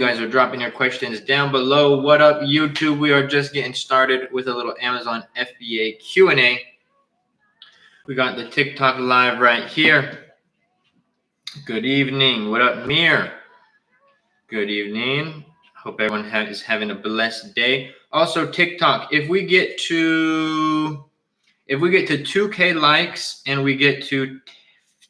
You guys are dropping your questions down below. What up, YouTube? We are just getting started with a little Amazon FBA Q&A. We got the TikTok live right here. Good evening. What up, Mir? Good evening. Hope everyone is having a blessed day. Also, TikTok, if we get to 2K likes and we get to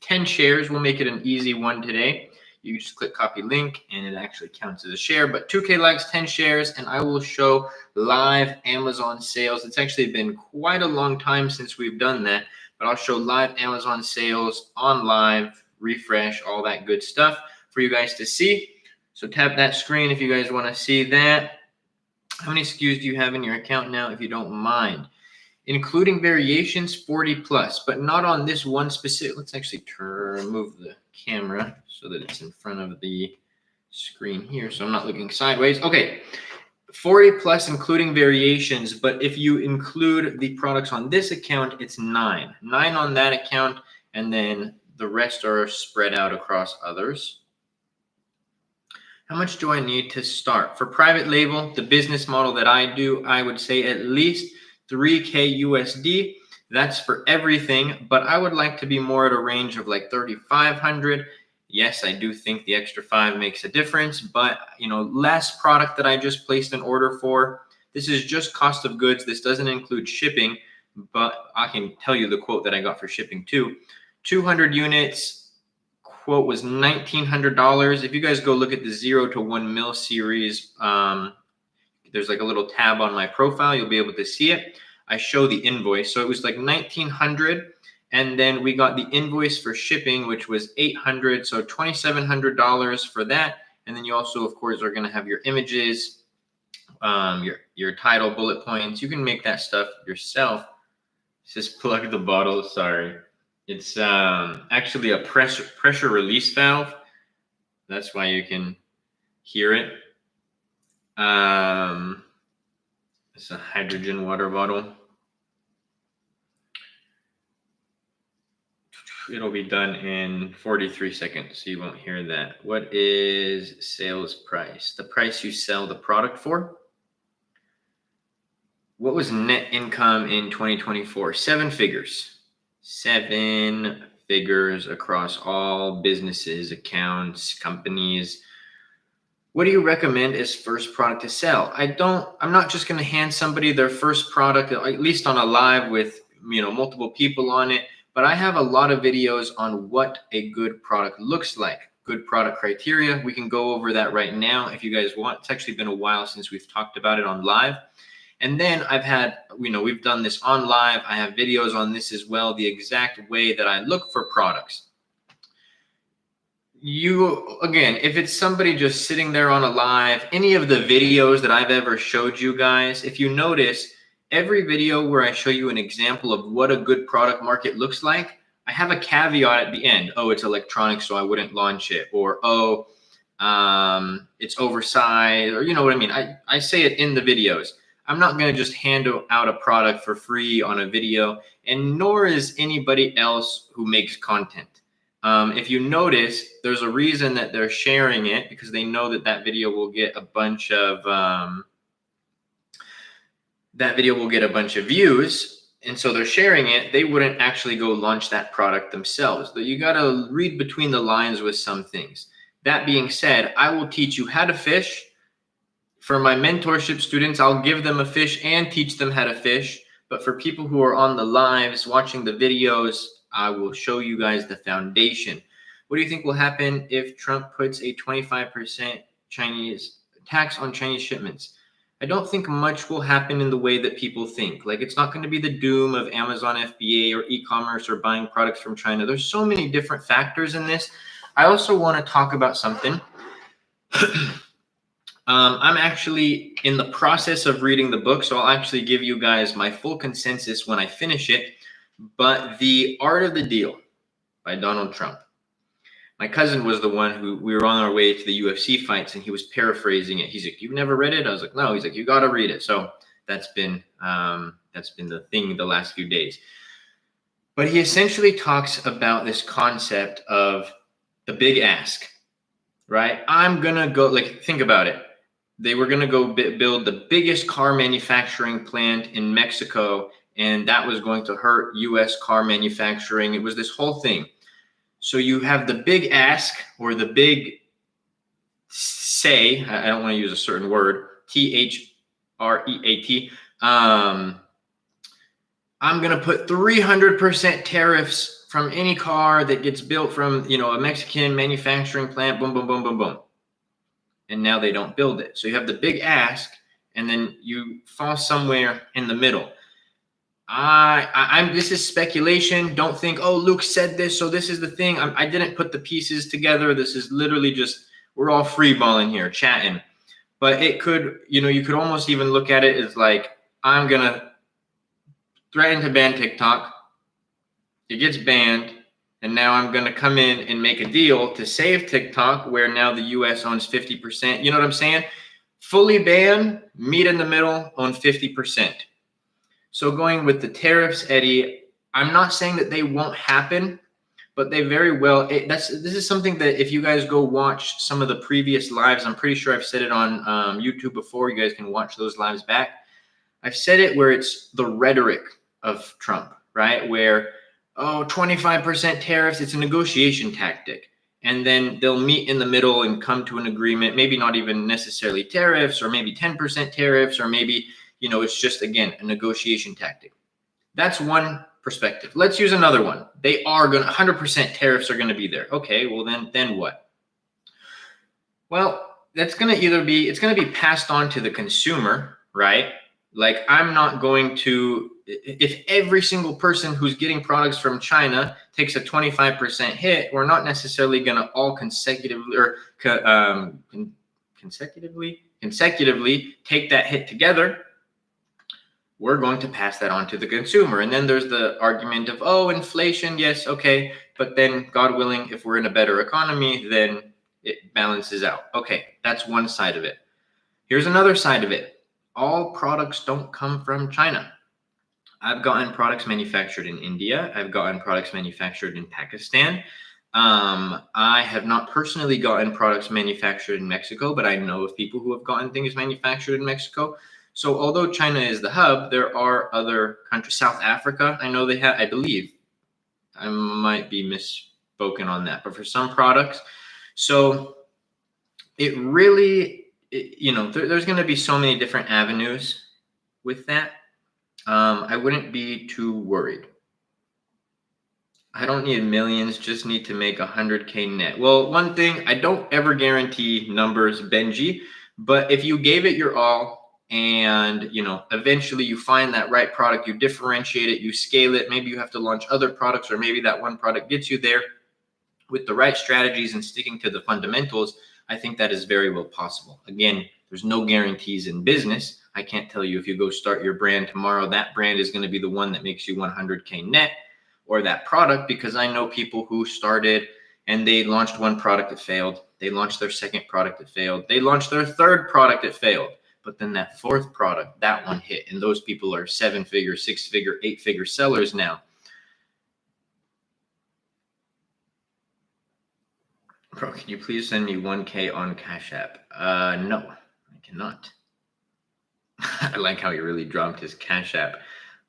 10 shares, we'll make it an easy one today. You just click copy link and it actually counts as a share. But 2K likes, 10 shares, and I will show live Amazon sales. It's actually been quite a long time since we've done that, but I'll show live Amazon sales on live, refresh, all that good stuff for you guys to see. So tap that screen if you guys want to see that. How many SKUs do you have in your account now, if you don't mind? Including variations, 40 plus, but not on this one specific. Let's actually move the camera so that it's in front of the screen here, so I'm not looking sideways. Okay, 40 plus including variations, but if you include the products on this account, it's 9 on that account, and then the rest are spread out across others. How much do I need to start? For private label, the business model that I do, I would say at least 3K USD. That's for everything, but I would like to be more at a range of like 3,500. Yes, I do think the extra 5 makes a difference, but less product that I just placed an order for. This is just cost of goods. This doesn't include shipping, but I can tell you the quote that I got for shipping too. 200 units, quote was $1,900. If you guys go look at the 0 to 1 mil series, there's like a little tab on my profile. You'll be able to see it. I show the invoice. So it was like $1,900. And then we got the invoice for shipping, which was $800. So $2,700 for that. And then you also, of course, are going to have your images, your title, bullet points. You can make that stuff yourself. Just plug the bottle. Sorry. It's actually a pressure release valve. That's why you can hear it. It's a hydrogen water bottle. It'll be done in 43 seconds, so you won't hear that. What is sales price? The price you sell the product for. What was net income in 2024? 7 figures. 7 figures across all businesses, accounts, companies. What do you recommend as first product to sell? I'm not just going to hand somebody their first product, at least on a live with, multiple people on it, but I have a lot of videos on what a good product looks like, good product criteria. We can go over that right now if you guys want. It's actually been a while since we've talked about it on live. And then I've had, we've done this on live. I have videos on this as well, the exact way that I look for products. Again, if it's somebody just sitting there on a live, any of the videos that I've ever showed you guys, if you notice, every video where I show you an example of what a good product market looks like, I have a caveat at the end. Oh, it's electronics, so I wouldn't launch it. Or, oh, it's oversized, or you know what I mean? I say it in the videos. I'm not going to just hand out a product for free on a video, and nor is anybody else who makes content. If you notice, there's a reason that they're sharing it, because they know that video will get a bunch of views, and so they're sharing it. They wouldn't actually go launch that product themselves. But you got to read between the lines with some things. That being said, I will teach you how to fish. For my mentorship students, I'll give them a fish and teach them how to fish. But for people who are on the lives, watching the videos, I will show you guys the foundation. What do you think will happen if Trump puts a 25% Chinese tax on Chinese shipments? I don't think much will happen in the way that people think. Like, it's not going to be the doom of Amazon FBA or e-commerce or buying products from China. There's so many different factors in this. I also want to talk about something. I'm actually in the process of reading the book, so I'll actually give you guys my full consensus when I finish it. But The Art of the Deal by Donald Trump. My cousin was the one who, we were on our way to the UFC fights, and he was paraphrasing it. He's like, "You've never read it?" I was like, "No." He's like, "You got to read it." So that's been the thing the last few days. But he essentially talks about this concept of the big ask, right? I'm going to go, like, think about it. They were going to go build the biggest car manufacturing plant in Mexico, and that was going to hurt US car manufacturing. It was this whole thing. So you have the big ask, or the big say, I don't want to use a certain word, THREAT. I'm going to put 300% tariffs from any car that gets built from, a Mexican manufacturing plant, boom, boom, boom, boom, boom. And now they don't build it. So you have the big ask, and then you fall somewhere in the middle. This is speculation. Don't think, oh, Luke said this, so this is the thing. I didn't put the pieces together. This is literally just, we're all free balling here, chatting. But it could, you could almost even look at it as like, I'm going to threaten to ban TikTok. It gets banned. And now I'm going to come in and make a deal to save TikTok, where now the US owns 50%. You know what I'm saying? Fully ban, meet in the middle, own 50%. So going with the tariffs, Eddie, I'm not saying that they won't happen, but they very well, this is something that if you guys go watch some of the previous lives, I'm pretty sure I've said it on YouTube before. You guys can watch those lives back. I've said it where it's the rhetoric of Trump, right? Where, 25% tariffs, it's a negotiation tactic. And then they'll meet in the middle and come to an agreement, maybe not even necessarily tariffs, or maybe 10% tariffs, or maybe, it's just, again, a negotiation tactic. That's one perspective. Let's use another one. They are going to, 100% tariffs are going to be there. Okay, well then what? Well, that's going to it's going to be passed on to the consumer, right? Like, I'm not going to, if every single person who's getting products from China takes a 25% hit, we're not necessarily going to all consecutively take that hit together. We're going to pass that on to the consumer. And then there's the argument of, inflation, yes, okay. But then, God willing, if we're in a better economy, then it balances out. Okay, that's one side of it. Here's another side of it. All products don't come from China. I've gotten products manufactured in India. I've gotten products manufactured in Pakistan. I have not personally gotten products manufactured in Mexico, but I know of people who have gotten things manufactured in Mexico. So although China is the hub, there are other countries. South Africa, I know they have, I believe. I might be misspoken on that, but for some products. So it really, there's going to be so many different avenues with that. I wouldn't be too worried. I don't need millions, just need to make 100K net. Well, one thing, I don't ever guarantee numbers, Benji, but if you gave it your all and, eventually you find that right product, you differentiate it, you scale it, maybe you have to launch other products, or maybe that one product gets you there with the right strategies and sticking to the fundamentals, I think that is very well possible. Again, there's no guarantees in business. I can't tell you if you go start your brand tomorrow, that brand is going to be the one that makes you 100K net, or that product, because I know people who started and they launched one product that failed. They launched their second product that failed. They launched their third product that failed. But then that fourth product, that one hit. And those people are 7-figure, 6-figure, 8-figure sellers now. Bro, can you please send me 1K on Cash App? No, I cannot. I like how he really dropped his Cash App.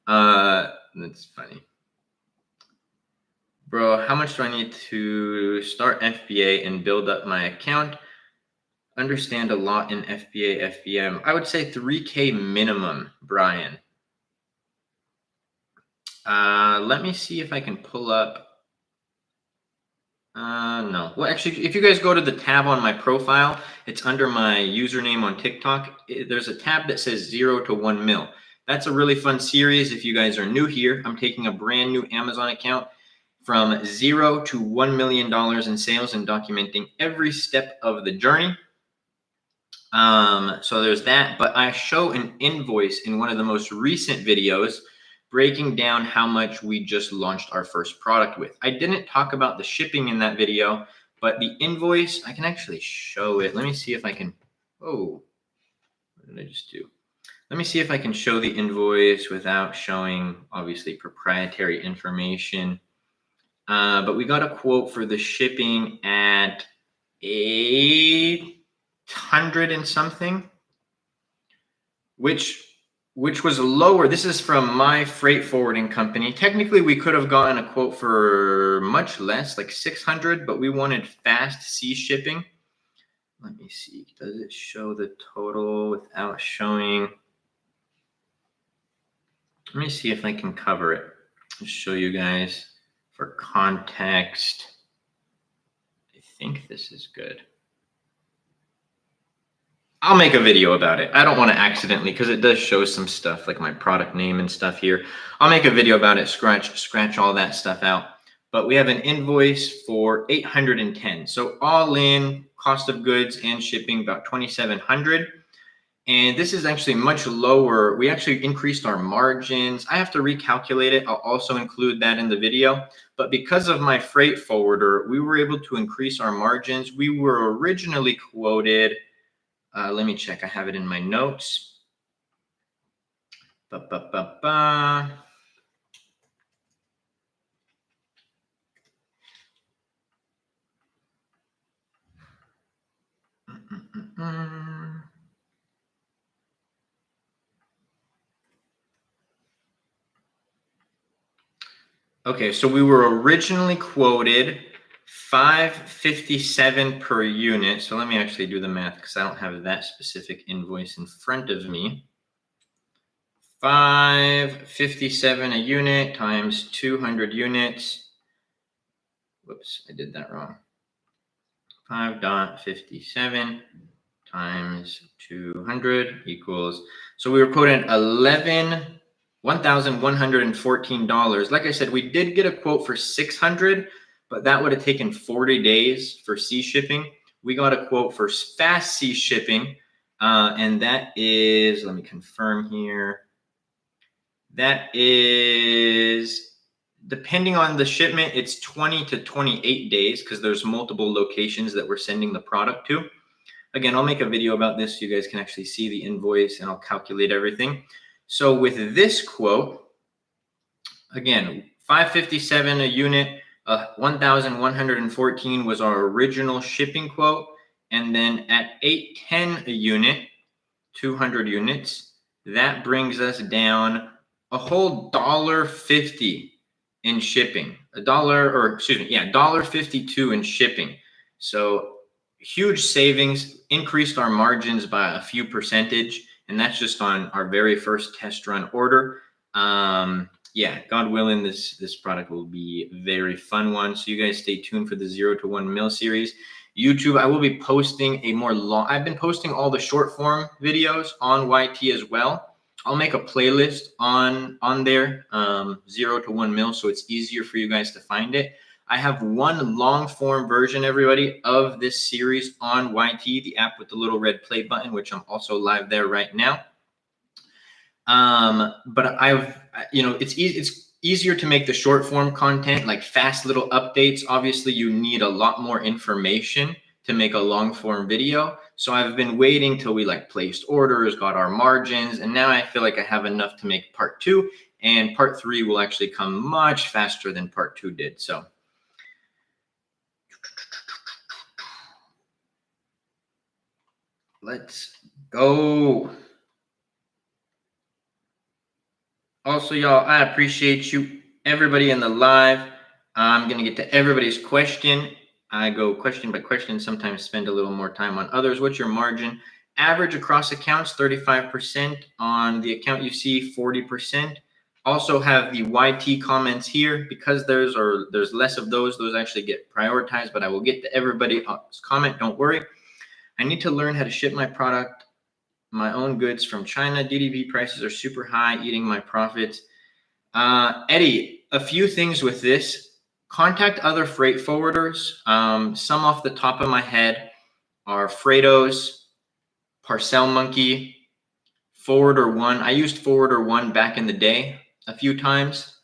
That's funny. Bro, how much do I need to start FBA and build up my account? Understand a lot in FBA, FBM. I would say 3K minimum, Brian. Let me see if I can pull up. No. Well, actually, if you guys go to the tab on my profile, it's under my username on TikTok. There's a tab that says 0 to 1 mil. That's a really fun series. If you guys are new here, I'm taking a brand new Amazon account from 0 to $1 million in sales and documenting every step of the journey. So there's that, but I show an invoice in one of the most recent videos breaking down how much we just launched our first product with. I didn't talk about the shipping in that video, but the invoice, I can actually show it. Let me see if I can, what did I just do? Let me see if I can show the invoice without showing, obviously, proprietary information. But we got a quote for the shipping at 800 and something, which was lower. This is from my freight forwarding company. Technically, we could have gotten a quote for much less, like 600, but we wanted fast sea shipping. Let me see. Does it show the total without showing? Let me see if I can cover it. I'll show you guys for context. I think this is good. I'll make a video about it. I don't want to accidentally, because it does show some stuff like my product name and stuff here. I'll make a video about it, scratch all that stuff out. But we have an invoice for 810. So all in cost of goods and shipping about 2,700. And this is actually much lower. We actually increased our margins. I have to recalculate it. I'll also include that in the video. But because of my freight forwarder, we were able to increase our margins. We were originally quoted, let me check. I have it in my notes. Okay, so we were originally quoted $557 per unit. So let me actually do the math because I don't have that specific invoice in front of me. $557 a unit times 200 units. Whoops, I did that wrong. 5.57 times 200 equals, so we were quoted $1,114. Like I said, we did get a quote for 600, but that would have taken 40 days for sea shipping. We got a quote for fast sea shipping, and that is, let me confirm here, that is, depending on the shipment, it's 20 to 28 days because there's multiple locations that we're sending the product to. Again, I'll make a video about this so you guys can actually see the invoice and I'll calculate everything. So with this quote, again, $557 a unit, 1,114 was our original shipping quote. And then at $810 a unit, 200 units, that brings us down a whole $1.50 in shipping. $1.52 in shipping. So huge savings, increased our margins by a few percentage, and that's just on our very first test run order. Yeah, God willing, this product will be a very fun one. So you guys stay tuned for the 0 to 1 mil series. YouTube, I will be posting a more long, I've been posting all the short form videos on YT as well. I'll make a playlist on there, 0 to 1 mil, so it's easier for you guys to find it. I have one long form version, everybody, of this series on YT, the app with the little red play button, which I'm also live there right now. But it's easier to make the short form content, like fast little updates. Obviously, you need a lot more information to make a long form video. So I've been waiting till we placed orders, got our margins, and now I feel like I have enough to make part 2, and part 3 will actually come much faster than part 2 did. So let's go. Also, y'all, I appreciate you, everybody in the live. I'm going to get to everybody's question. I go question by question, sometimes spend a little more time on others. What's your margin? Average across accounts, 35%. On the account you see, 40%. Also have the YT comments here. Because there's less of those actually get prioritized, but I will get to everybody's comment, don't worry. I need to learn how to ship my product, my own goods from China. DDP prices are super high, eating my profits. Eddie, a few things with this. Contact other freight forwarders. Some off the top of my head are Freightos, Parcel Monkey, Forwarder One. I used Forwarder One back in the day a few times.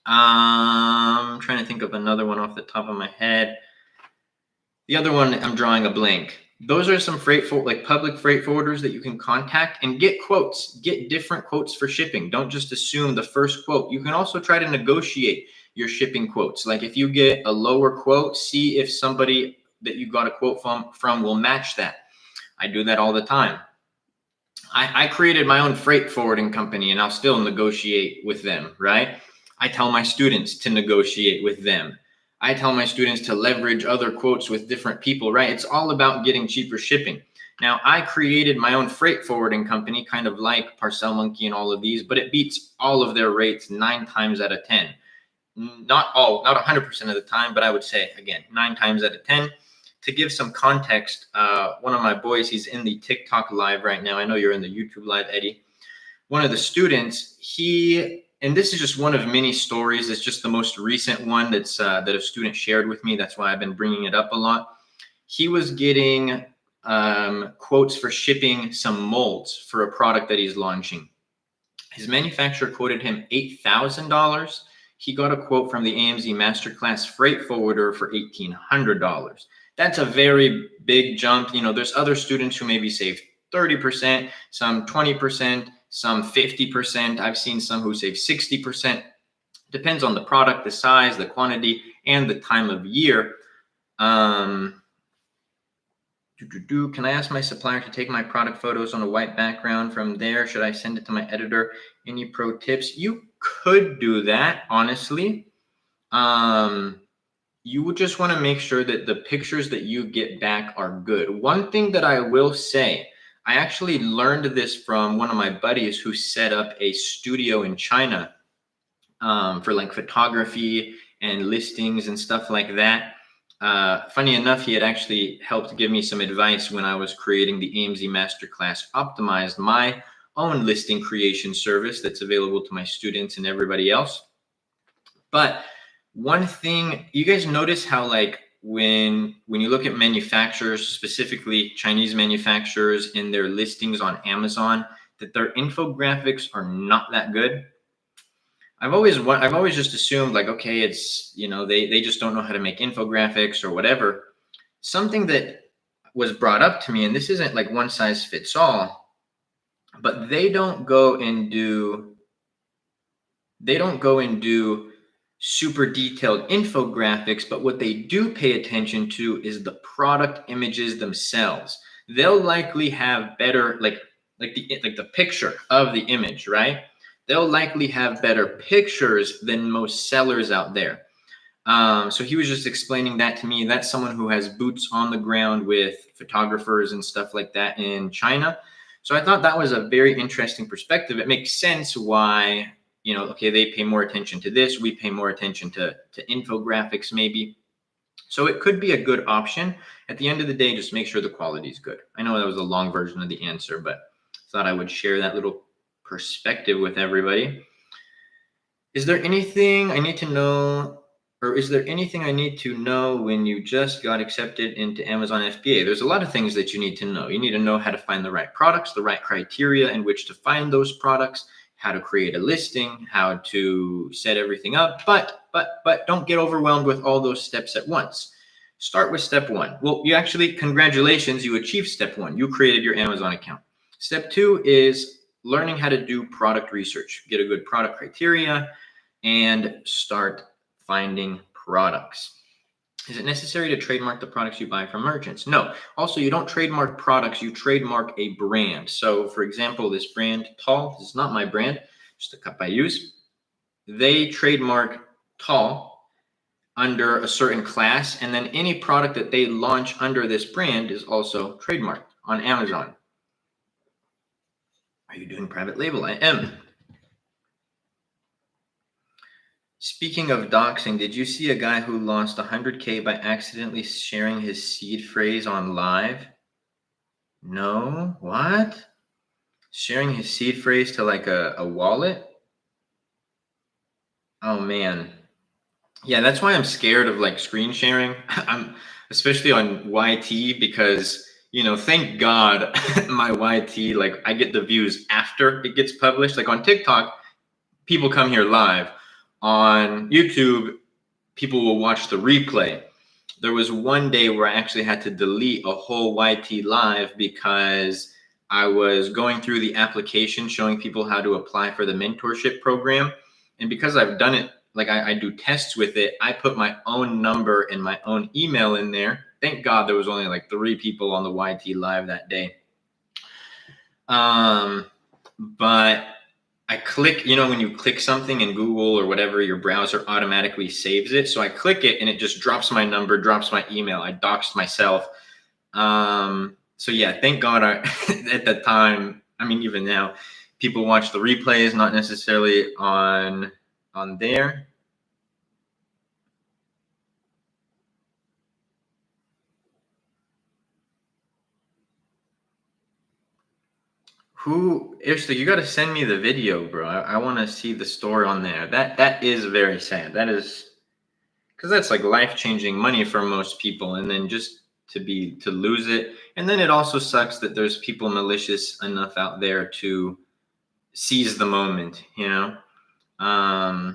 I'm trying to think of another one off the top of my head. The other one, I'm drawing a blank. Those are some public freight forwarders that you can contact and get quotes. Get different quotes for shipping. Don't just assume the first quote. You can also try to negotiate your shipping quotes. Like if you get a lower quote, see if somebody that you got a quote from will match that. I do that all the time. I created my own freight forwarding company and I'll still negotiate with them, right? I tell my students to negotiate with them. I tell my students to leverage other quotes with different people, right? It's all about getting cheaper shipping. Now, I created my own freight forwarding company, kind of like Parcel Monkey and all of these, but it beats all of their rates 9 times out of 10. Not 100% of the time, but I would say, again, 9 times out of 10. To give some context, one of my boys, he's in the TikTok live right now. I know you're in the YouTube live, Eddie. One of the students, and this is just one of many stories. It's just the most recent one that a student shared with me. That's why I've been bringing it up a lot. He was getting quotes for shipping some molds for a product that he's launching. His manufacturer quoted him $8,000. He got a quote from the AMZ Masterclass freight forwarder for $1,800. That's a very big jump. You know, there's other students who maybe save 30%, some 20%, some 50%. I've seen some who save 60%. Depends on the product, the size, the quantity, and the time of year. Can I ask my supplier to take my product photos on a white background from there? Should I send it to my editor? Any pro tips? You could do that, honestly. You would just want to make sure that the pictures that you get back are good. One thing that I will say, I actually learned this from one of my buddies who set up a studio in China for like photography and listings and stuff like that. Funny enough, he had actually helped give me some advice when I was creating the AMZ Masterclass Optimized, my own listing creation service that's available to my students and everybody else. But one thing, you guys notice how like when you look at manufacturers, specifically Chinese manufacturers in their listings on Amazon, that their infographics are not that good. I've always just assumed like, okay, it's, you know, they just don't know how to make infographics or whatever. Something that was brought up to me, and this isn't like one size fits all, but they don't go and do super detailed infographics, but what they do pay attention to is the product images themselves. They'll likely have better, like the picture of the image, right? They'll likely have better pictures than most sellers out there. So he was just explaining that to me. That's someone who has boots on the ground with photographers and stuff like that in China. So I thought that was a very interesting perspective. It makes sense why, you know, okay, they pay more attention to this. We pay more attention to infographics maybe. So it could be a good option. At the end of the day, just make sure the quality is good. I know that was a long version of the answer, but thought I would share that little perspective with everybody. Is there anything I need to know, or is there anything I need to know when you just got accepted into Amazon FBA? There's a lot of things that you need to know. You need to know how to find the right products, the right criteria in which to find those products, how to create a listing, how to set everything up, but don't get overwhelmed with all those steps at once. Start with step 1. Well, you actually, congratulations, you achieved step 1. You created your Amazon account. Step 2 is learning how to do product research, get a good product criteria, and start finding products. Is it necessary to trademark the products you buy from merchants? No. Also, you don't trademark products, you trademark a brand. So for example, this brand, Tall, this is not my brand, just a cup I use. They trademark Tall under a certain class, and then any product that they launch under this brand is also trademarked on Amazon. Are you doing private label? I am. Speaking of doxing, did you see a guy who lost 100K by accidentally sharing his seed phrase on live? No? What? Sharing his seed phrase to like a wallet? Oh man. Yeah, that's why I'm scared of like screen sharing. I'm especially on YT because, you know, thank God my YT, like I get the views after it gets published. Like on TikTok, people come here live. On YouTube, people will watch the replay. There was one day where I actually had to delete a whole YT live because I was going through the application showing people how to apply for the mentorship program. And because I've done it, like I do tests with it, I put my own number and my own email in there Thank God there was only like 3 people on the YT live that day. But I click, when you click something in Google or whatever, your browser automatically saves it. So I click it and it just drops my number, drops my email. I doxed myself. So yeah, thank God at the time, even now, people watch the replays, not necessarily on there. You got to send me the video, bro. I want to see the story on there. That is very sad. That is, because that's like life-changing money for most people, and then just to lose it. And then it also sucks that there's people malicious enough out there to seize the moment, I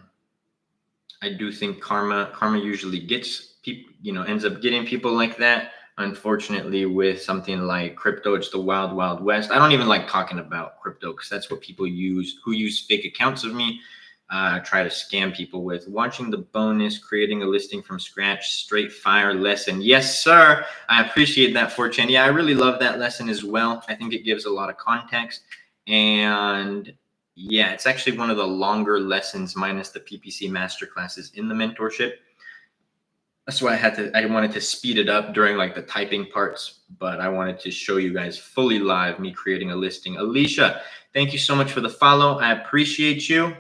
do think karma usually gets people, ends up getting people like that. Unfortunately, with something like crypto, it's the wild, wild west. I don't even like talking about crypto because that's what people who use fake accounts of me, try to scam people with. Watching the bonus, creating a listing from scratch, straight fire lesson. Yes, sir. I appreciate that, 4chan. Yeah, I really love that lesson as well. I think it gives a lot of context. And yeah, it's actually one of the longer lessons minus the PPC masterclasses in the mentorship. That's why I wanted to speed it up during like the typing parts, but I wanted to show you guys fully live me creating a listing. Alicia, thank you so much for the follow. I appreciate you.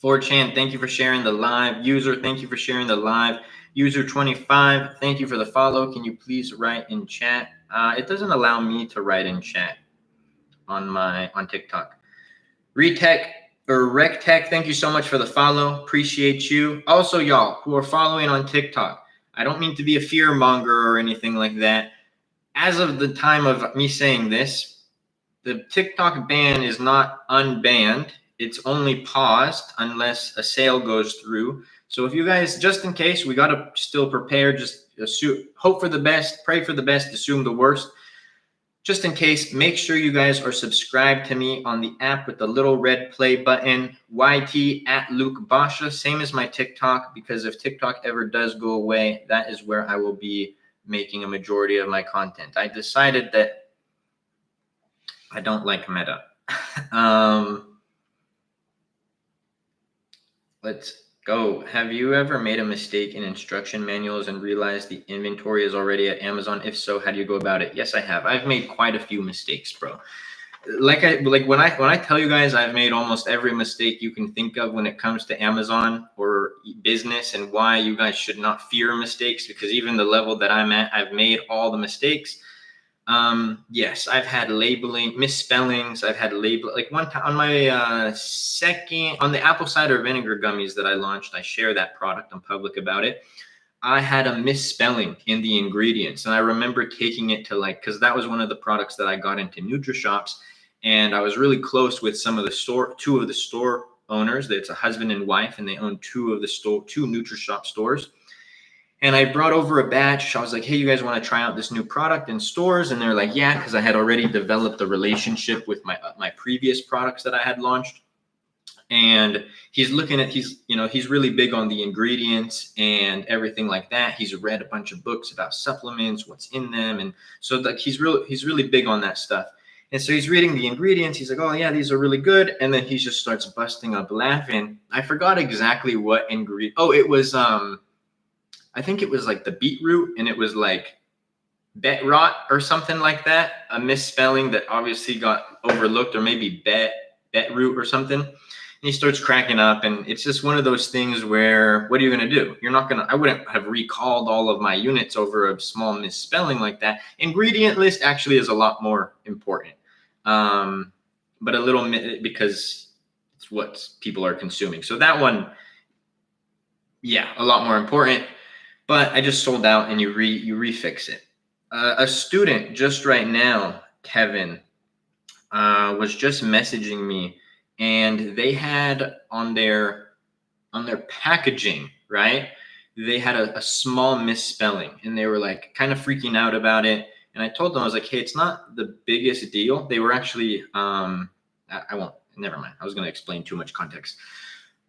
4chan, thank you for sharing the live. User, thank you for sharing the live. User 25, thank you for the follow. Can you please write in chat? It doesn't allow me to write in chat on TikTok. Rectech, thank you so much for the follow. Appreciate you. Also, y'all who are following on TikTok, I don't mean to be a fear monger or anything like that. As of the time of me saying this, the TikTok ban is not unbanned. It's only paused unless a sale goes through. So if you guys, just in case, we got to still prepare, just assume, hope for the best, pray for the best, assume the worst. Just in case, make sure you guys are subscribed to me on the app with the little red play button, YT at Luke Basha, same as my TikTok, because if TikTok ever does go away, that is where I will be making a majority of my content. I decided that I don't like Meta. Let's go. Have you ever made a mistake in instruction manuals and realized the inventory is already at Amazon? If so, how do you go about it? Yes, I have. I've made quite a few mistakes, bro. Like when I tell you guys, I've made almost every mistake you can think of when it comes to Amazon or business, and why you guys should not fear mistakes, because even the level that I'm at, I've made all the mistakes. Yes, I've had labeling misspellings. I've had like one time on my on the apple cider vinegar gummies that I launched. I share that product. I'm public about it. I had a misspelling in the ingredients, and I remember taking it to because that was one of the products that I got into NutriShops, and I was really close with two of the store owners. It's a husband and wife, and they own two NutriShop stores. And I brought over a batch. I was like, hey, you guys want to try out this new product in stores? And they're like, yeah, because I had already developed a relationship with my previous products that I had launched. And he's really big on the ingredients and everything like that. He's read a bunch of books about supplements, what's in them. And so he's really big on that stuff. And so he's reading the ingredients. He's like, oh, yeah, these are really good. And then he just starts busting up laughing. I forgot exactly what ingredient. Oh, it was I think it was like the beetroot, and it was like betrot or something like that. A misspelling that obviously got overlooked, or maybe betroot or something. And he starts cracking up, and it's just one of those things where, what are you going to do? I wouldn't have recalled all of my units over a small misspelling like that. Ingredient list actually is a lot more important. But a little because it's what people are consuming. So that one, yeah, a lot more important. But I just sold out, and you refix it. A student just right now, Kevin, was just messaging me, and they had on their packaging, right? They had a small misspelling, and they were like kind of freaking out about it. And I told them, I was like, hey, it's not the biggest never mind. I was going to explain too much context.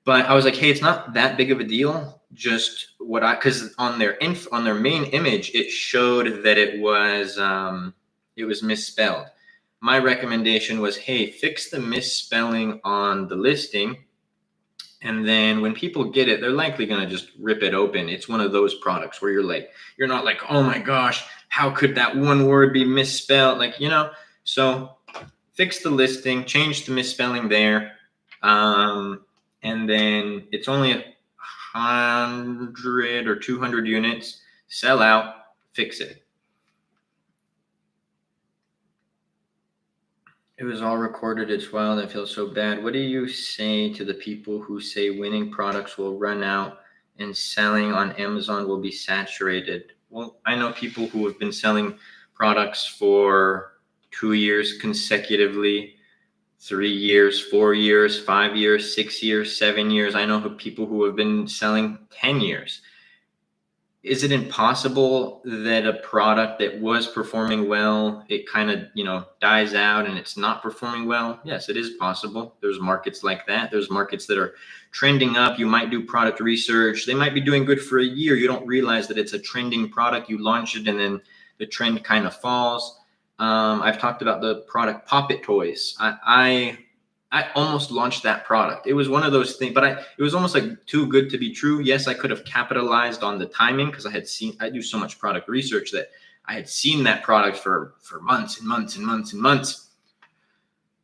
But I was like, hey, it's not that big of a deal. Just because on their main image, it showed that it was misspelled. My recommendation was, hey, fix the misspelling on the listing. And then when people get it, they're likely going to just rip it open. It's one of those products where you're not like, oh my gosh, how could that one word be misspelled? Like, so fix the listing, change the misspelling there. And then it's only 100 or 200 units, sell out, fix it. It was all recorded. It's wild. I feel so bad. What do you say to the people who say winning products will run out and selling on Amazon will be saturated? Well, I know people who have been selling products for 2 years consecutively, 3 years, 4 years, 5 years, 6 years, 7 years. I know people who have been selling 10 years. Is it impossible that a product that was performing well, it kind of, dies out and it's not performing well? Yes, it is possible. There's markets like that. There's markets that are trending up. You might do product research. They might be doing good for a year. You don't realize that it's a trending product. You launch it and then the trend kind of falls. I've talked about the product Pop It Toys. I almost launched that product. It was one of those things, but it was almost like too good to be true. Yes, I could have capitalized on the timing because I do so much product research that I had seen that product for months and months and months and months.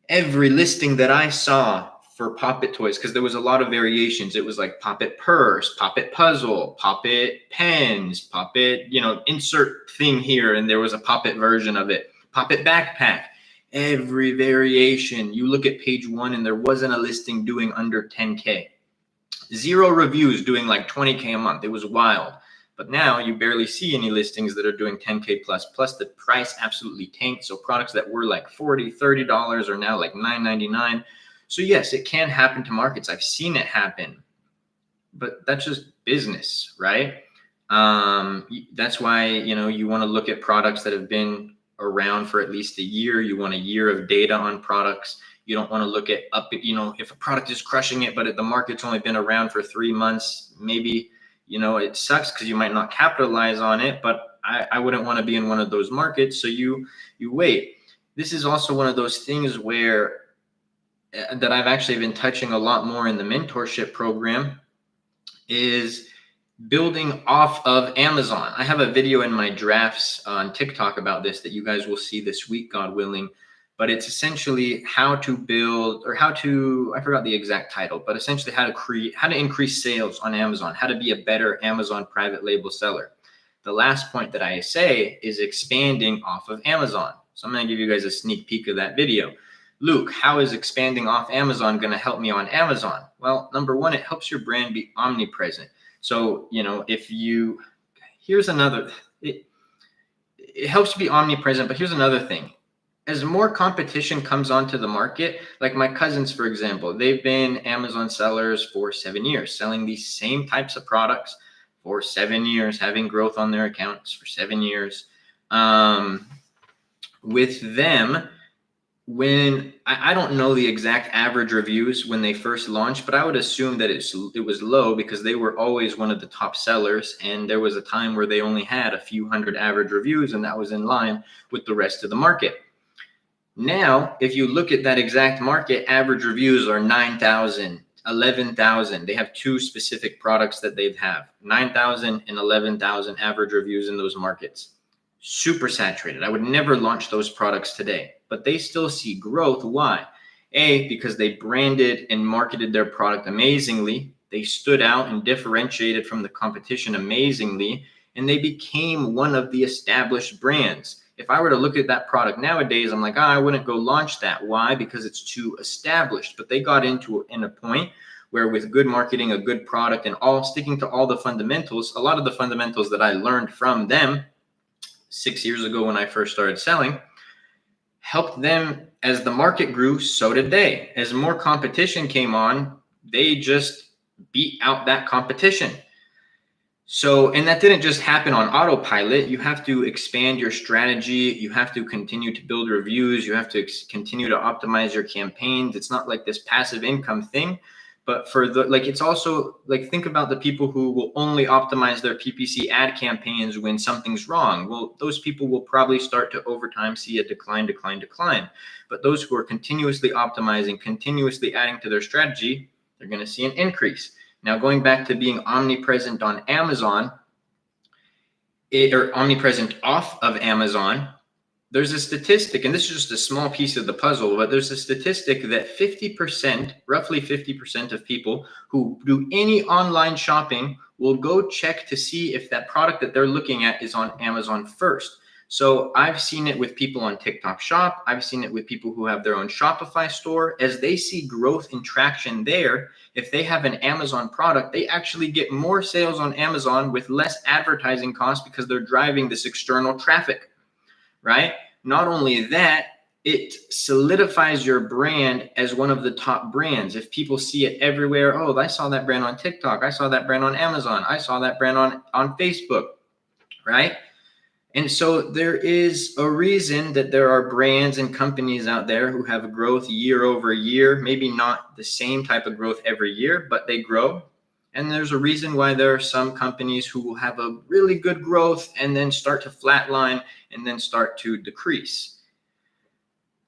Every listing that I saw for Pop It Toys, because there was a lot of variations. It was like Pop It Purse, Pop It Puzzle, Pop It Pens, Pop It, insert thing here. And there was a Pop It version of it, Pop It Backpack. Every variation, you look at page 1 and there wasn't a listing doing under 10K. 0 reviews doing like 20K a month. It was wild. But now you barely see any listings that are doing 10K plus. Plus the price absolutely tanked. So products that were like $40, $30 are now like $9.99. So yes, it can happen to markets. I've seen it happen. But that's just business, right? That's why, you want to look at products that have been around for at least a year. You want a year of data on products. You don't want to look at if a product is crushing it, but the market's only been around for 3 months, maybe, it sucks because you might not capitalize on it, but I wouldn't want to be in one of those markets. So you wait. This is also one of those things where that I've actually been touching a lot more in the mentorship program is building off of Amazon. I have a video in my drafts on TikTok about this that you guys will see this week, God willing. But it's essentially how to build, or I forgot the exact title, but essentially how to increase sales on Amazon, how to be a better Amazon private label seller. The last point that I say is expanding off of Amazon. So I'm going to give you guys a sneak peek of that video. Luke, how is expanding off Amazon going to help me on Amazon? Well, number one, it helps your brand be omnipresent. So, it helps to be omnipresent, but here's another thing. As more competition comes onto the market, like my cousins, for example, they've been Amazon sellers for 7 years, selling these same types of products for 7 years, having growth on their accounts for 7 years. With them, when I don't know the exact average reviews when they first launched, but I would assume that it was low because they were always one of the top sellers. And there was a time where they only had a few hundred average reviews, and that was in line with the rest of the market. Now, if you look at that exact market, average reviews are 9,000, 11,000. They have 2 specific products that they'd have 9,000 and 11,000 average reviews in those markets. Super saturated. I would never launch those products today, but they still see growth. Why? A, because they branded and marketed their product amazingly. They stood out and differentiated from the competition amazingly, and they became one of the established brands. If I were to look at that product nowadays, I'm like, I wouldn't go launch that. Why? Because it's too established. But they got in a point where with good marketing, a good product, and sticking to all the fundamentals, a lot of the fundamentals that I learned from them 6 years ago when I first started selling, helped them as the market grew, so did they. As more competition came on, they just beat out that competition. So, and that didn't just happen on autopilot. You have to expand your strategy. You have to continue to build reviews. You have to continue to optimize your campaigns. It's not like this passive income thing, But for the, like, it's also like, think about the people who will only optimize their PPC ad campaigns when something's wrong. Well, those people will probably start to over time see a decline. But those who are continuously optimizing, continuously adding to their strategy, they're going to see an increase. Now, going back to being omnipresent on Amazon, or omnipresent off of Amazon, there's a statistic, and this is just a small piece of the puzzle, but there's a statistic that 50%, roughly 50% of people who do any online shopping will go check to see if that product that they're looking at is on Amazon first. So I've seen it with people on TikTok Shop. I've seen it with people who have their own Shopify store. As they see growth and traction there, if they have an Amazon product, they actually get more sales on Amazon with less advertising costs because they're driving this external traffic, right? Not only that, it solidifies your brand as one of the top brands. If people see it everywhere, oh, I saw that brand on TikTok. I saw that brand on Amazon. I saw that brand on Facebook, right? And so there is a reason that there are brands and companies out there who have growth year over year, maybe not the same type of growth every year, but they grow. And there's a reason why there are some companies who will have a really good growth and then start to flatline and then start to decrease.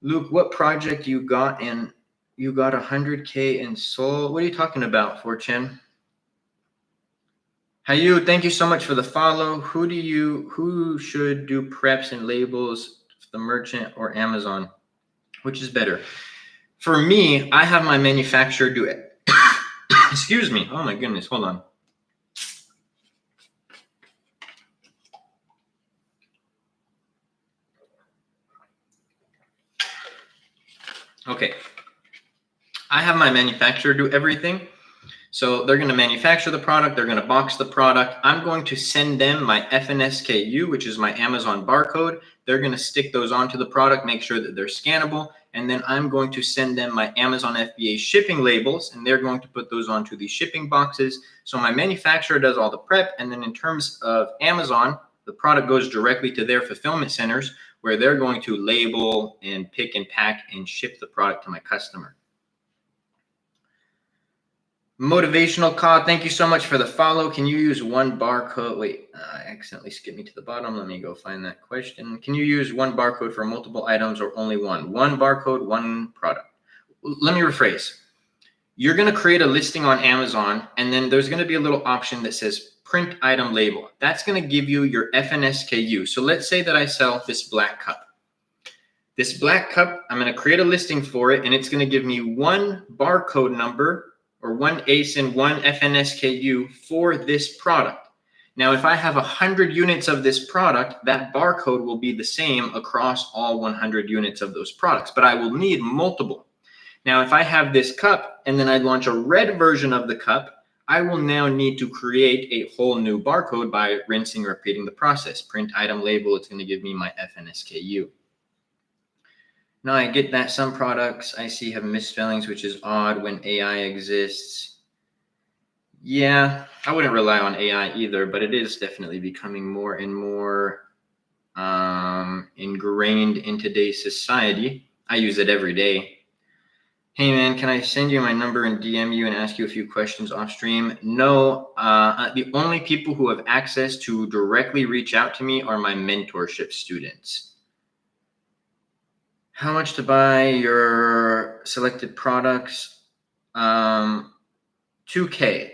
Luke, what project you got, and you got 100K in Seoul? What are you talking about, Fortune? Hayu, thank you so much for the follow. Who should do preps and labels, the merchant or Amazon? Which is better? For me, I have my manufacturer do it. Excuse me. Oh my goodness. Hold on. Okay. I have my manufacturer do everything. So they're going to manufacture the product. They're going to box the product. I'm going to send them my FNSKU, which is my Amazon barcode. They're going to stick those onto the product, make sure that they're scannable. And then I'm going to send them my Amazon FBA shipping labels, and they're going to put those onto the shipping boxes. So my manufacturer does all the prep. And then in terms of Amazon, the product goes directly to their fulfillment centers, where they're going to label and pick and pack and ship the product to my customer. Motivational call. Thank you so much for the follow. Can you use one barcode? Wait, I accidentally skipped me to the bottom. Let me go find that question. Can you use one barcode for multiple items or only one? One barcode, one product. Let me rephrase. You're going to create a listing on Amazon, and then there's going to be a little option that says print item label. That's going to give you your FNSKU. So let's say that I sell this black cup. This black cup, I'm going to create a listing for it, and it's going to give me one barcode number or one ASIN, one FNSKU for this product. Now, if I have 100 units of this product, that barcode will be the same across all 100 units of those products, but I will need multiple. Now, if I have this cup and then I launch a red version of the cup, I will now need to create a whole new barcode by rinsing, repeating the process. Print item label, it's going to give me my FNSKU. Now, I get that some products I see have misspellings, which is odd when AI exists. Yeah, I wouldn't rely on AI either, but it is definitely becoming more and more ingrained in today's society. I use it every day. Hey, man, can I send you my number and DM you and ask you a few questions off stream? No, the only people who have access to directly reach out to me are my mentorship students. How much to buy your selected products? 2K.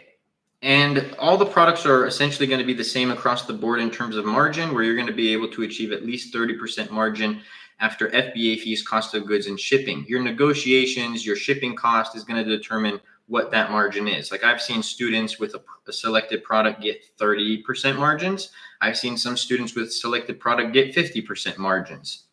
And all the products are essentially going to be the same across the board in terms of margin, where you're going to be able to achieve at least 30% margin after FBA fees, cost of goods, and shipping. Your negotiations, your shipping cost is going to determine what that margin is. Like, I've seen students with a selected product get 30% margins. I've seen some students with selected product get 50% margins.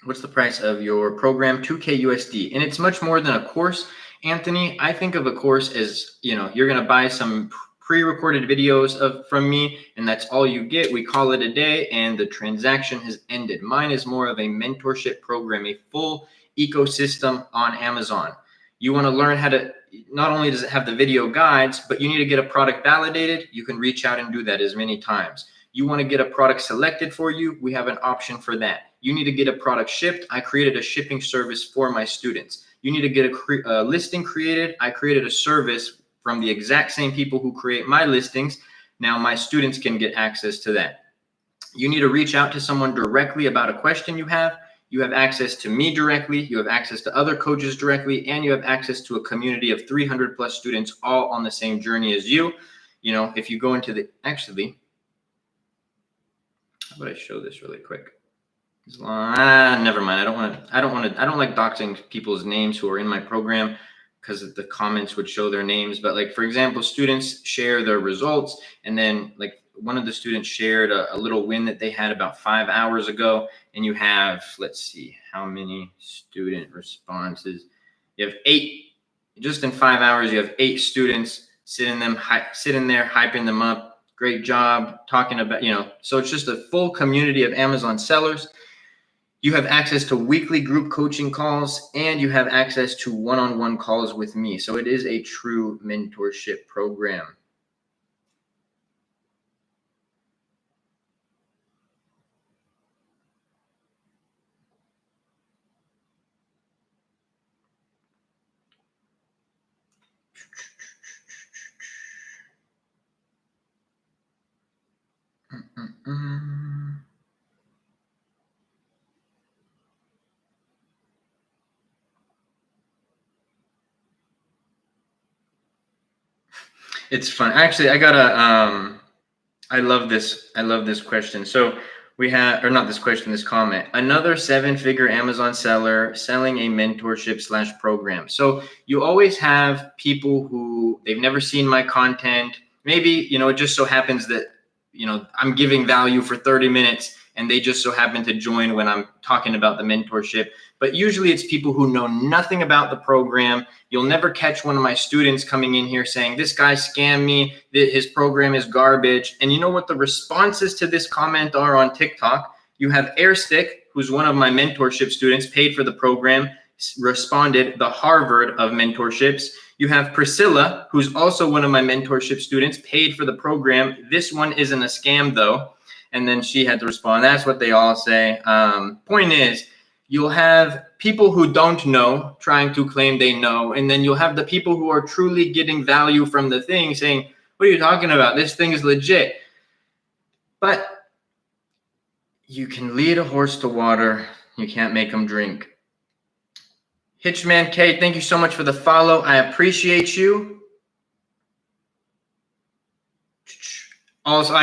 What's the price of your program? 2K USD. And it's much more than a course, Anthony. I think of a course as, you're going to buy some pre-recorded videos from me, and that's all you get. We call it a day, and the transaction has ended. Mine is more of a mentorship program, a full ecosystem on Amazon. You want to learn how to, not only does it have the video guides, but you need to get a product validated. You can reach out and do that as many times. You want to get a product selected for you, we have an option for that. You need to get a product shipped. I created a shipping service for my students. You need to get a listing created. I created a service from the exact same people who create my listings. Now my students can get access to that. You need to reach out to someone directly about a question you have. You have access to me directly. You have access to other coaches directly, and you have access to a community of 300 plus students all on the same journey as you. You know, if you go into the, actually, how about I show this really quick? Never mind. I don't like doxing people's names who are in my program, because the comments would show their names. But like, for example, students share their results, and then like one of the students shared a little win that they had about 5 hours ago. And you have, let's see, how many student responses? You have 8. Just in 5 hours, you have 8 students sitting there hyping them up. Great job, talking about, you know, so it's just a full community of Amazon sellers. You have access to weekly group coaching calls, and you have access to one-on-one calls with me. So it is a true mentorship program. It's fun. Actually, I got I love this question. So we have, or not this question, this comment. Another 7-figure Amazon seller selling a mentorship / program. So you always have people who they've never seen my content. Maybe, you know, it just so happens that, you know, I'm giving value for 30 minutes and they just so happen to join when I'm talking about the mentorship. But usually it's people who know nothing about the program. You'll never catch one of my students coming in here saying, this guy scammed me, his program is garbage. And you know what the responses to this comment are on TikTok? You have Airstick, who's one of my mentorship students, paid for the program, responded, the Harvard of mentorships. You have Priscilla, who's also one of my mentorship students, paid for the program. This one isn't a scam though. And then she had to respond. That's what they all say. Point is, you'll have people who don't know trying to claim they know. And then you'll have the people who are truly getting value from the thing saying, what are you talking about? This thing is legit. But you can lead a horse to water. You can't make them drink. Hitchman K, thank you so much for the follow. I appreciate you. Also,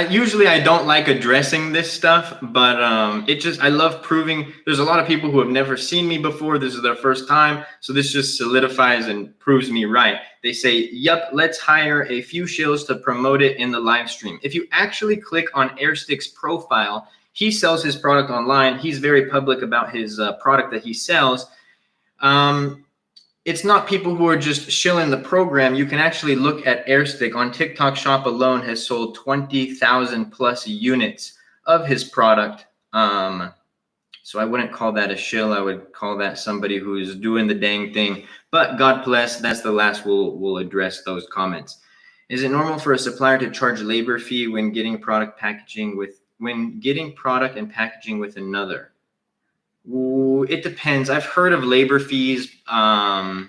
usually I don't like addressing this stuff, but I love proving. There's a lot of people who have never seen me before. This is their first time. So this just solidifies and proves me right. They say, yep, let's hire a few shills to promote it in the live stream. If you actually click on Airstick's profile, he sells his product online. He's very public about his product that he sells. It's not people who are just shilling the program. You can actually look at Airstick on TikTok Shop alone has sold 20,000 plus units of his product. So I wouldn't call that a shill. I would call that somebody who's doing the dang thing. But God bless, that's the last we'll address those comments. Is it normal for a supplier to charge labor fee when getting product and packaging with another? Ooh, it depends. I've heard of labor fees, but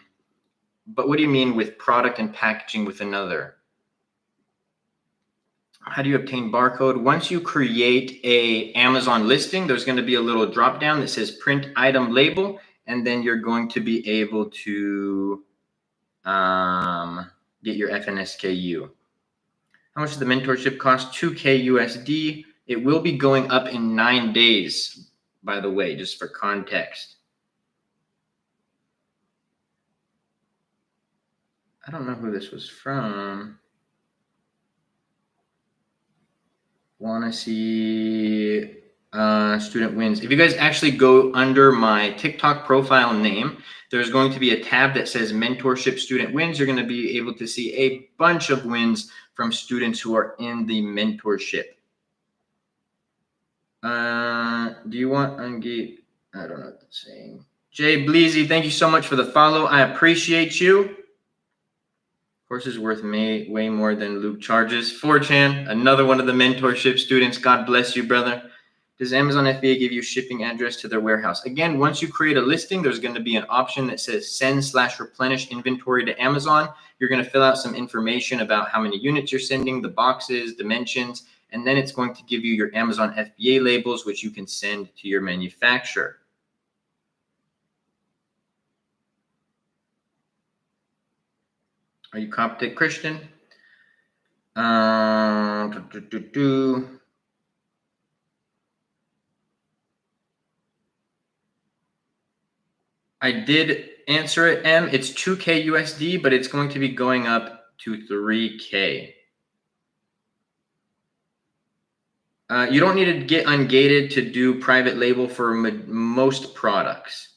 what do you mean with product and packaging with another? How do you obtain barcode? Once you create a Amazon listing, there's going to be a little drop down that says print item label, and then you're going to be able to get your FNSKU. How much does the mentorship cost? $2K USD. It will be going up in 9 days. By the way, just for context. I don't know who this was from. Want to see student wins. If you guys actually go under my TikTok profile name, there's going to be a tab that says mentorship student wins. You're going to be able to see a bunch of wins from students who are in the mentorship. Do you want ungate? I don't know what that's saying. Jay Bleezy, thank you so much for the follow. I appreciate you. Course is worth way more than Luke charges. 4chan, another one of the mentorship students. God bless you, brother. Does Amazon FBA give you shipping address to their warehouse? Again, once you create a listing, there's going to be an option that says send/replenish inventory to Amazon. You're going to fill out some information about how many units you're sending, the boxes, dimensions, and then it's going to give you your Amazon FBA labels, which you can send to your manufacturer. Are you Coptic Christian? I did answer it, M. It's 2K USD, but it's going to be going up to 3K. You don't need to get ungated to do private label for most products.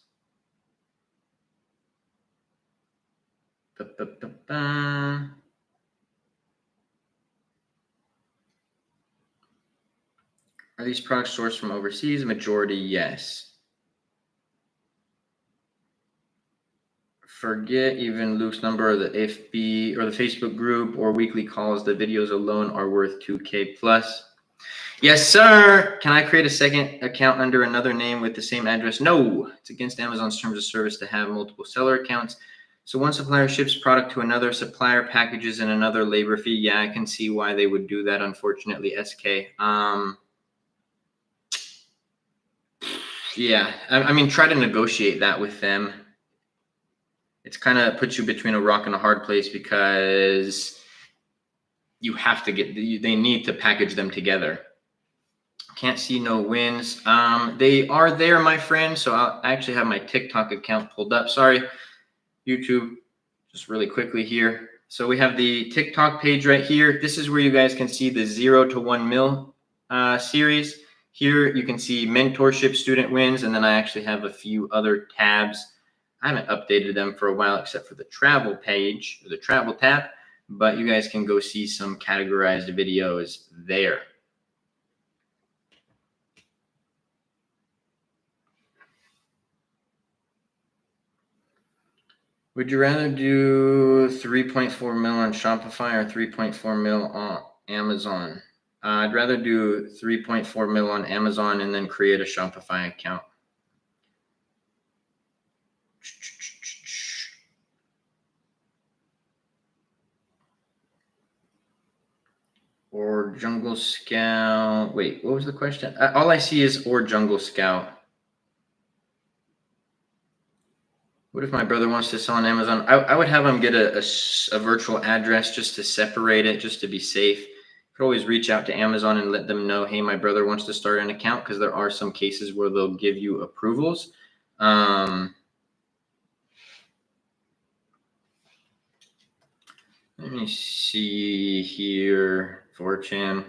Are these products sourced from overseas? Majority, yes. Forget even Luke's number or the FB or the Facebook group or weekly calls. The videos alone are worth 2K plus. Yes, sir. Can I create a second account under another name with the same address? No, it's against Amazon's terms of service to have multiple seller accounts. So one supplier ships product to another supplier, packages in another labor fee. Yeah, I can see why they would do that. Unfortunately, SK. Yeah, I mean, try to negotiate that with them. It's kind of puts you between a rock and a hard place because you have to they need to package them together. Can't see no wins. They are there, my friend. So I actually have my TikTok account pulled up. Sorry, YouTube, just really quickly here. So we have the TikTok page right here. This is where you guys can see the 0 to 1 mil series. Here you can see mentorship, student wins, and then I actually have a few other tabs. I haven't updated them for a while except for the travel page or the travel tab, but you guys can go see some categorized videos there. Would you rather do 3.4 mil on Shopify or 3.4 mil on Amazon? I'd rather do 3.4 mil on Amazon and then create a Shopify account. Or Jungle Scout. Wait, what was the question? All I see is or Jungle Scout. What if my brother wants to sell on Amazon? I would have him get a virtual address just to separate it, just to be safe. You could always reach out to Amazon and let them know, hey, my brother wants to start an account, because there are some cases where they'll give you approvals. Let me see here, Fortune.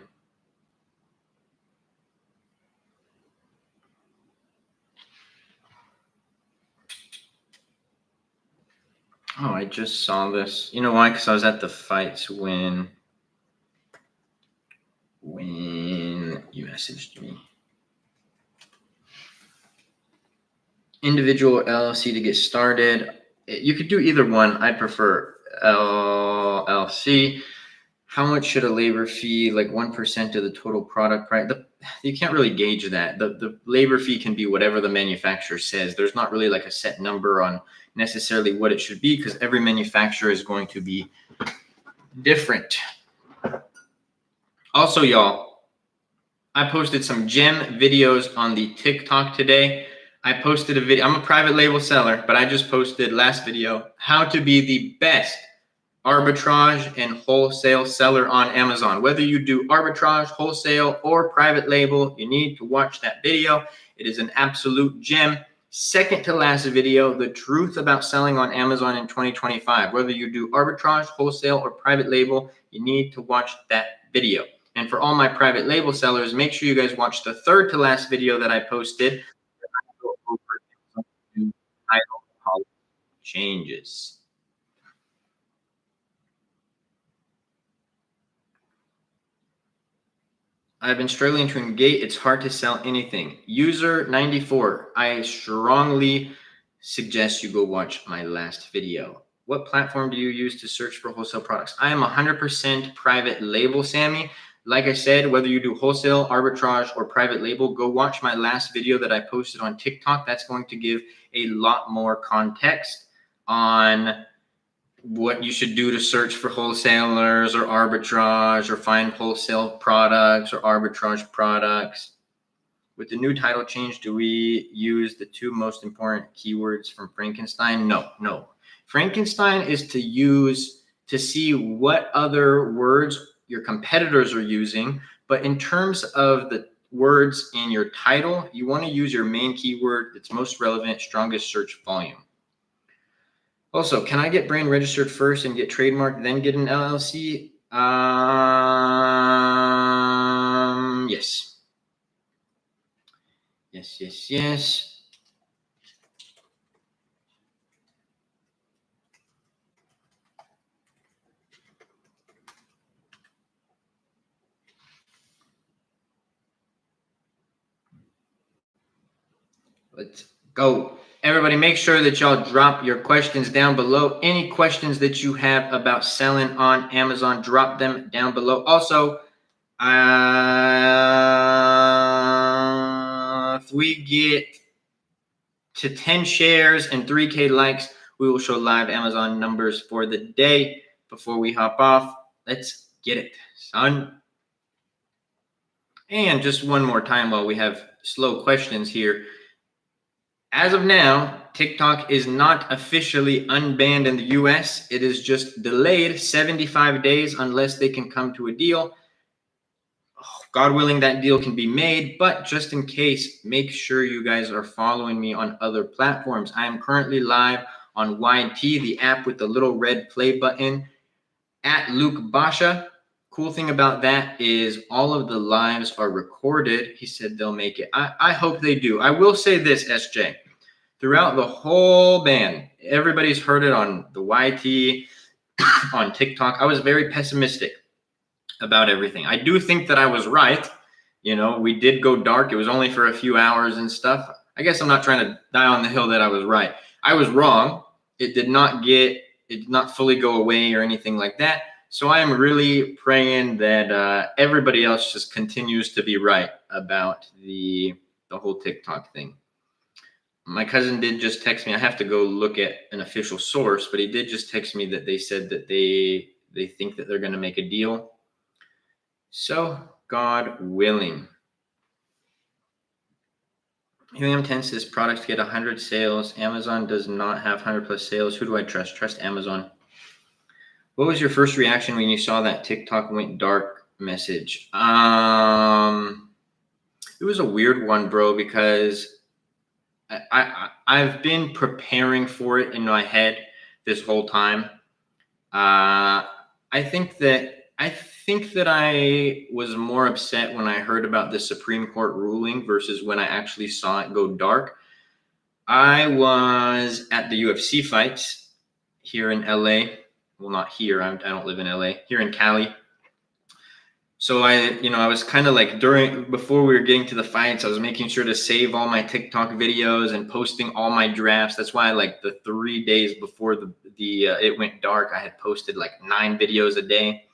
Oh, I just saw this. You know why? Because I was at the fights when you messaged me. Individual LLC to get started. You could do either one. I prefer LLC. How much should a labor fee, like 1% of the total product price? You can't really gauge that. The labor fee can be whatever the manufacturer says. There's not really like a set number on necessarily what it should be, because every manufacturer is going to be different. Also, y'all, I posted some gem videos on the TikTok today. I posted a video. I'm a private label seller, but I just posted last video, how to be the best arbitrage and wholesale seller on Amazon. Whether you do arbitrage, wholesale, or private label, you need to watch that video. It is an absolute gem. Second to last video, the truth about selling on Amazon in 2025. Whether you do arbitrage, wholesale, or private label, you need to watch that video. And for all my private label sellers, make sure you guys watch the third to last video that I posted. Title changes. I've been struggling to engage. It's hard to sell anything. User 94, I strongly suggest you go watch my last video. What platform do you use to search for wholesale products? I am 100% private label, Sammy. Like I said, whether you do wholesale, arbitrage, or private label, go watch my last video that I posted on TikTok. That's going to give a lot more context on what you should do to search for wholesalers or arbitrage or find wholesale products or arbitrage products. With the new title change, do we use the 2 most important keywords from Frankenstein? No. Frankenstein is to see what other words your competitors are using. But in terms of the words in your title, you want to use your main keyword that's most relevant, strongest search volume. Also, can I get brand registered first and get trademarked, then get an LLC? Yes. Yes. Let's go. Everybody, make sure that y'all drop your questions down below. Any questions that you have about selling on Amazon, drop them down below. Also, if we get to 10 shares and 3K likes, we will show live Amazon numbers for the day. Before we hop off, let's get it, son. And just one more time while we have slow questions here. As of now, TikTok is not officially unbanned in the US. It is just delayed 75 days unless they can come to a deal. God willing, that deal can be made, but just in case, make sure you guys are following me on other platforms. I am currently live on YT, the app with the little red play button, at Luke Basha. Cool thing about that is all of the lives are recorded. He said they'll make it. I hope they do. I will say this, SJ. Throughout the whole ban, everybody's heard it on the YT, on TikTok. I was very pessimistic about everything. I do think that I was right. You know, we did go dark. It was only for a few hours and stuff. I guess I'm not trying to die on the hill that I was right. I was wrong. It did not fully go away or anything like that. So I am really praying that everybody else just continues to be right about the whole TikTok thing. My cousin did just text me. I have to go look at an official source, but he did just text me that they said that they think that they're going to make a deal. So, God willing. Helium 10 says products get 100 sales. Amazon does not have 100 plus sales. Who do I trust? Trust Amazon. What was your first reaction when you saw that TikTok went dark message? It was a weird one, bro, because I've been preparing for it in my head this whole time. I think that I was more upset when I heard about the Supreme Court ruling versus when I actually saw it go dark. I was at the UFC fights here in LA. Well, not here. I don't live in LA. Here in Cali. So I was kind of like before we were getting to the fights, I was making sure to save all my TikTok videos and posting all my drafts. That's why like the 3 days before it went dark, I had posted like 9 videos a day,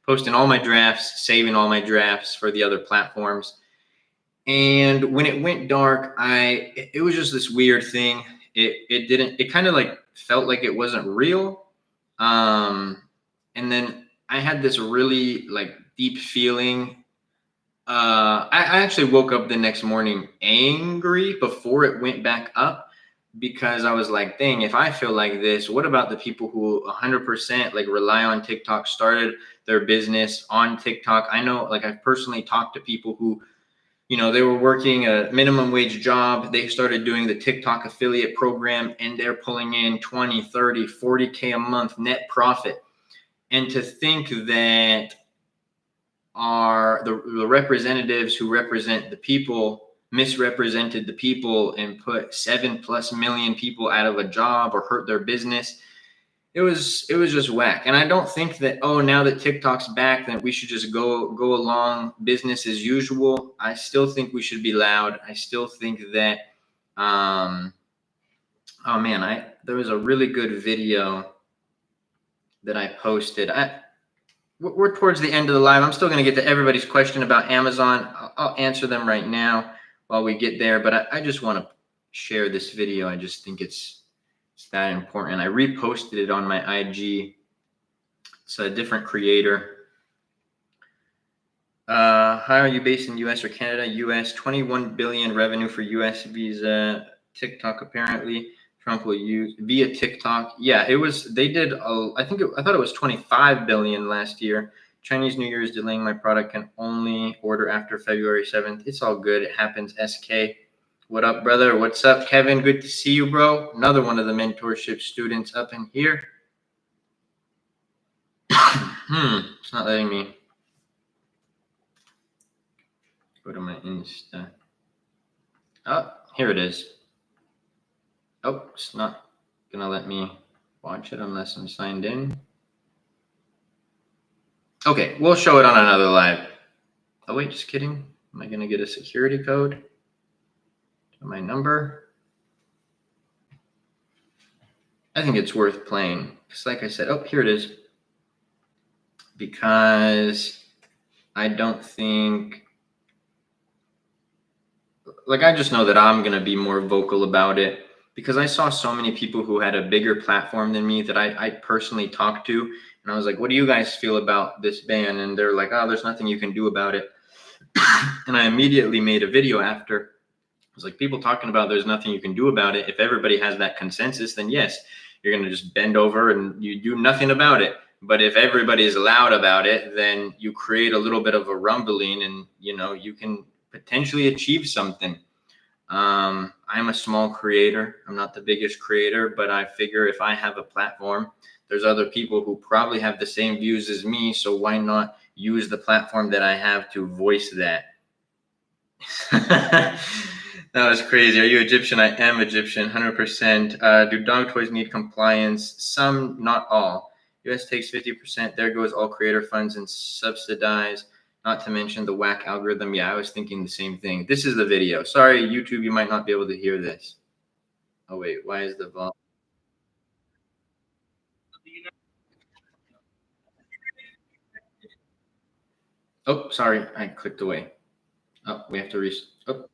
posting all my drafts, saving all my drafts for the other platforms. And when it went dark, it was just this weird thing. It kind of like felt like it wasn't real. And then I had this really like deep feeling. I actually woke up the next morning angry before it went back up, because I was like, dang, if I feel like this, what about the people who 100% like rely on TikTok, started their business on TikTok? I know, like, I've personally talked to people who, they were working a minimum wage job. They started doing the TikTok affiliate program and they're pulling in 20, 30, 40K a month net profit. And to think that the representatives who represent the people misrepresented the people and put 7+ million people out of a job or hurt their business, it was just whack. And I don't think that, now that TikTok's back, then we should just go along business as usual. I still think we should be loud. I still think that there was a really good video that I posted. we're towards the end of the live. I'm still going to get to everybody's question about Amazon. I'll answer them right now while we get there, but I just want to share this video. I just think it's that important. I reposted it on my IG. It's a different creator. How are you based in US or Canada? US, 21 billion revenue for US visa. TikTok apparently. Trump will use via TikTok. Yeah, it was. They did. I thought it was 25 billion last year. Chinese New Year is delaying my product. Can only order after February 7th. It's all good. It happens. SK, what up, brother? What's up, Kevin? Good to see you, bro. Another one of the mentorship students up in here. It's not letting me go to my Insta. Oh, here it is. Oh, it's not gonna let me watch it unless I'm signed in. Okay, we'll show it on another live. Oh wait, just kidding. Am I gonna get a security code to my number? I think it's worth playing. Because like I said, oh, here it is. Because I don't think, like, I just know that I'm gonna be more vocal about it. Because I saw so many people who had a bigger platform than me that I personally talked to. And I was like, what do you guys feel about this ban? And they're like, oh, there's nothing you can do about it. And I immediately made a video after. I was like, people talking about there's nothing you can do about it. If everybody has that consensus, then yes, you're going to just bend over and you do nothing about it. But if everybody is loud about it, then you create a little bit of a rumbling and, you know, you can potentially achieve something. I'm a small creator. I'm not the biggest creator, but I figure if I have a platform, there's other people who probably have the same views as me. So why not use the platform that I have to voice that? That was crazy. Are you Egyptian? I am Egyptian, 100%. Do dog toys need compliance? Some, not all. US takes 50%. There goes all creator funds and subsidize. Not to mention the whack algorithm. Yeah, I was thinking the same thing. This is the video. Sorry, YouTube, you might not be able to hear this. Oh, wait. Why is the volume? Oh, sorry. I clicked away. Oh, we have to oh.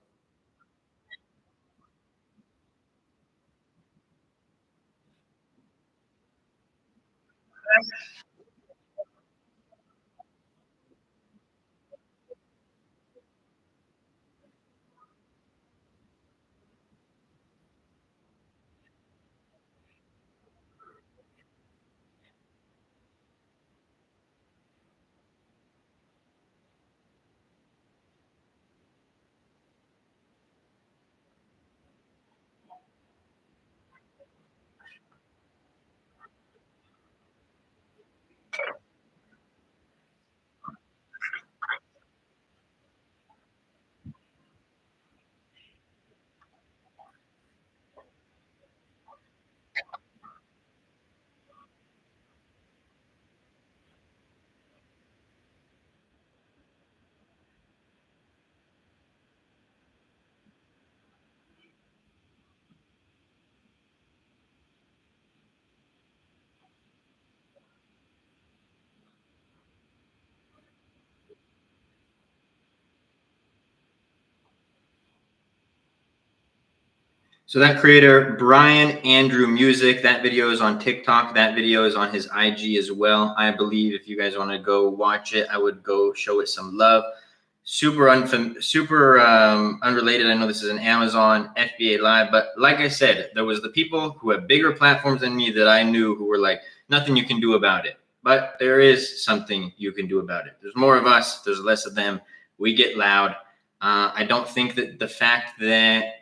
So that creator, Brian Andrew Music, that video is on TikTok. That video is on his IG as well. I believe if you guys want to go watch it, I would go show it some love. Super unrelated. I know this is an Amazon FBA live, but like I said, there was the people who have bigger platforms than me that I knew who were like, nothing you can do about it. But there is something you can do about it. There's more of us. There's less of them. We get loud. I don't think that the fact that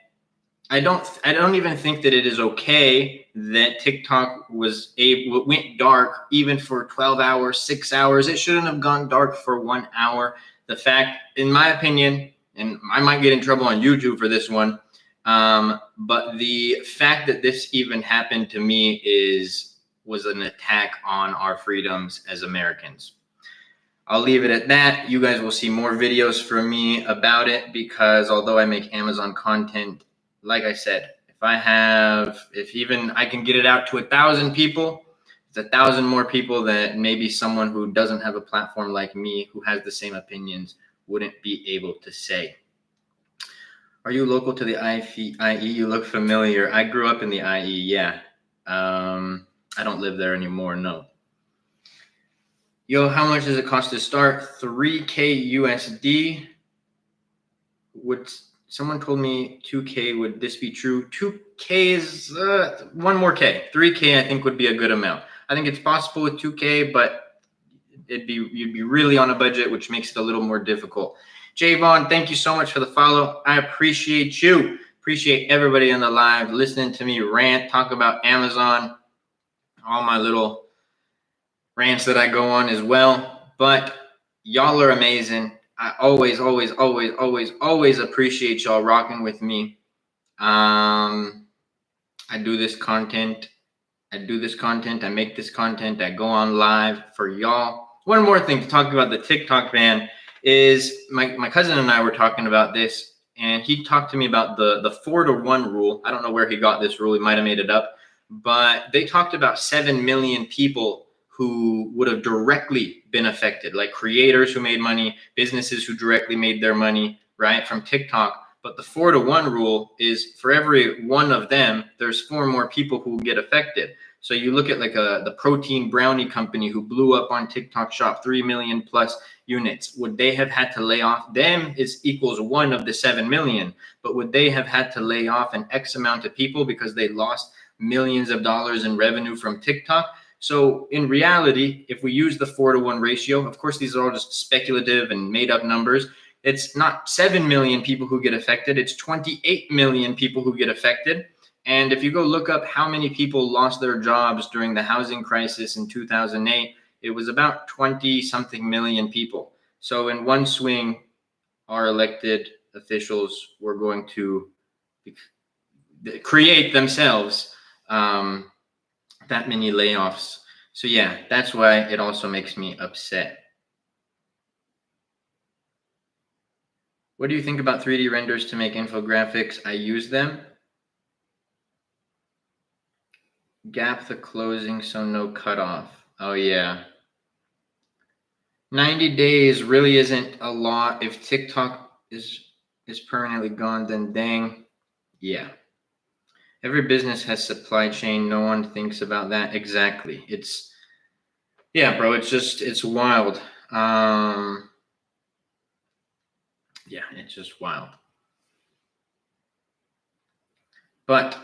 I don't even think that it is okay that TikTok went dark even for 12 hours, 6 hours. It shouldn't have gone dark for 1 hour. The fact, in my opinion, and I might get in trouble on YouTube for this one, but the fact that this even happened to me was an attack on our freedoms as Americans. I'll leave it at that. You guys will see more videos from me about it because although I make Amazon content, like I said, if even I can get it out to 1,000 people, It's 1,000 more people that maybe someone who doesn't have a platform like me, who has the same opinions, wouldn't be able to say. Are you local to the IE? You look familiar. I grew up in the IE, yeah. I don't live there anymore, no. Yo, how much does it cost to start? 3K USD. Someone told me 2K. Would this be true? 2K is one more K. 3K I think would be a good amount. I think it's possible with 2K, but you'd be really on a budget, which makes it a little more difficult. Javon, thank you so much for the follow. I appreciate you. Appreciate everybody on the live listening to me rant, talk about Amazon, all my little rants that I go on as well. But y'all are amazing. I always appreciate y'all rocking with me. I do this content. I make this content. I go on live for y'all. One more thing to talk about the TikTok ban is my cousin and I were talking about this, and he talked to me about the 4-to-1 rule. I don't know where he got this rule. He might have made it up, but they talked about 7 million people who would have directly been affected, like creators who made money, businesses who directly made their money, right, from TikTok. But the 4-to-1 rule is for every one of them, there's 4 more people who get affected. So you look at like the protein brownie company who blew up on TikTok Shop, 3 million plus units. Would they have had to lay off? Them is equals 1 of the 7 million. But would they have had to lay off an X amount of people because they lost millions of dollars in revenue from TikTok? So in reality, if we use the 4-to-1 ratio, of course, these are all just speculative and made up numbers. It's not 7 million people who get affected. It's 28 million people who get affected. And if you go look up how many people lost their jobs during the housing crisis in 2008, it was about 20-something million people. So in one swing, our elected officials were going to create themselves that many layoffs. So yeah, that's why it also makes me upset. What do you think about 3D renders to make infographics? I use them. Gap the closing so no cutoff. Oh yeah. 90 days really isn't a lot. If TikTok is permanently gone, then dang. Yeah. Every business has supply chain. No one thinks about that. Exactly. Yeah, bro, it's wild. Yeah, it's just wild. But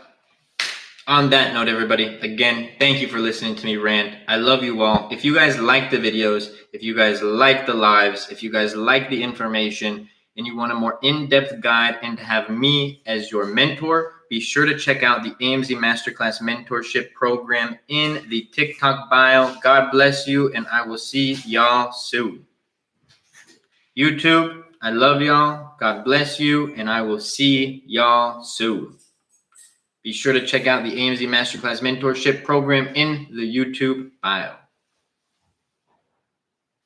on that note, everybody, again, thank you for listening to me rant. I love you all. If you guys like the videos, if you guys like the lives, if you guys like the information, and you want a more in-depth guide and to have me as your mentor, be sure to check out the AMZ Masterclass Mentorship Program in the TikTok bio. God bless you, and I will see y'all soon. YouTube, I love y'all. God bless you, and I will see y'all soon. Be sure to check out the AMZ Masterclass Mentorship Program in the YouTube bio.